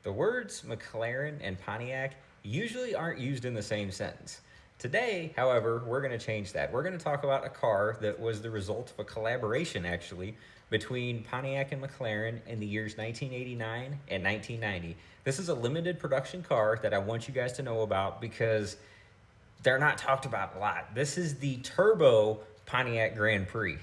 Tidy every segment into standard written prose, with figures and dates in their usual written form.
The words McLaren and Pontiac usually aren't used in the same sentence. Today, however, we're going to change that. We're going to talk about a car that was the result of a collaboration, actually, between Pontiac and McLaren in the years 1989 and 1990. This is a limited production car that I want you guys to know about because they're not talked about a lot. This is the Turbo Pontiac Grand Prix.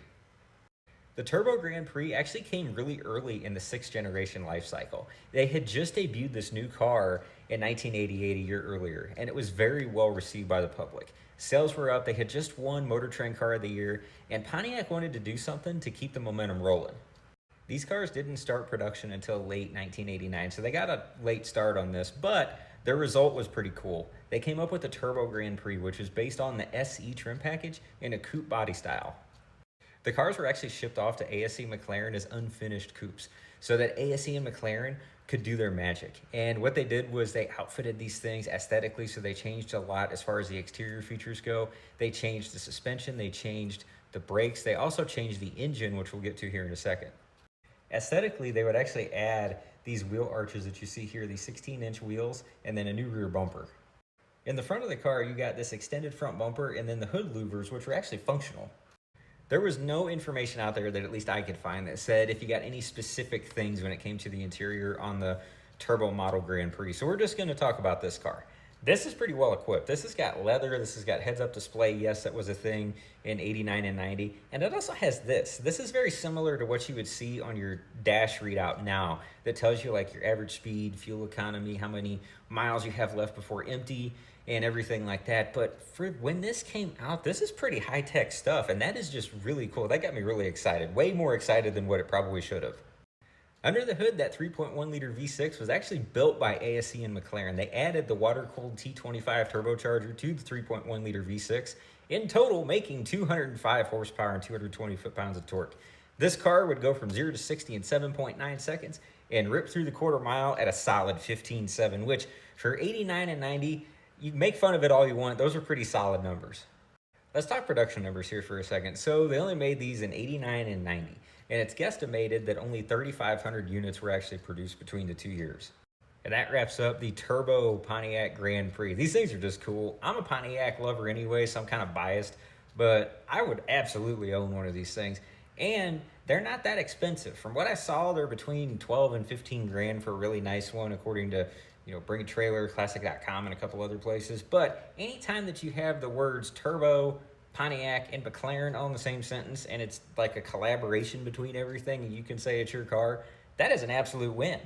The Turbo Grand Prix actually came really early in the sixth generation life cycle. They had just debuted this new car in 1988, a year earlier, and it was very well received by the public. Sales were up, they had just won Motor Trend Car of the Year, and Pontiac wanted to do something to keep the momentum rolling. These cars didn't start production until late 1989, so they got a late start on this, but their result was pretty cool. They came up with the Turbo Grand Prix, which was based on the SE trim package in a coupe body style. The cars were actually shipped off to ASE McLaren as unfinished coupes so that ASE and McLaren could do their magic. And what they did was they outfitted these things aesthetically, so they changed a lot as far as the exterior features go. They changed the suspension, they changed the brakes, they also changed the engine, which we'll get to here in a second. Aesthetically, they would actually add these wheel arches that you see here, these 16-inch wheels, and then a new rear bumper. In the front of the car, you got this extended front bumper and then the hood louvers, which were actually functional. There was no information out there that at least I could find that said if you got any specific things when it came to the interior on the Turbo Model Grand Prix. So we're just going to talk about this car. This is pretty well equipped. This has got leather. This has got heads-up display. Yes, that was a thing in 89 and 90. And it also has this. This is very similar to what you would see on your dash readout now that tells you like your average speed, fuel economy, how many miles you have left before empty, and everything like that. But for when this came out, this is pretty high-tech stuff, and that is just really cool. That got me really excited, way more excited than what it probably should have. Under the hood, that 3.1-liter V6 was actually built by ASE and McLaren. They added the water-cooled T25 turbocharger to the 3.1-liter V6, in total making 205 horsepower and 220 foot-pounds of torque. This car would go from 0 to 60 in 7.9 seconds and rip through the quarter mile at a solid 15.7, which for 89 and 90, you can make fun of it all you want. Those are pretty solid numbers. Let's talk production numbers here for a second. So they only made these in 89 and 90, and it's guesstimated that only 3,500 units were actually produced between the 2 years. And that wraps up the Turbo Pontiac Grand Prix. These things are just cool. I'm a Pontiac lover anyway, so I'm kind of biased, but I would absolutely own one of these things. And they're not that expensive. From what I saw, they're between 12 and 15 grand for a really nice one, according to Bring a Trailer, Classic.com, and a couple other places. But anytime that you have the words Turbo, Pontiac, and McLaren all in the same sentence, and it's like a collaboration between everything, and you can say it's your car, that is an absolute win.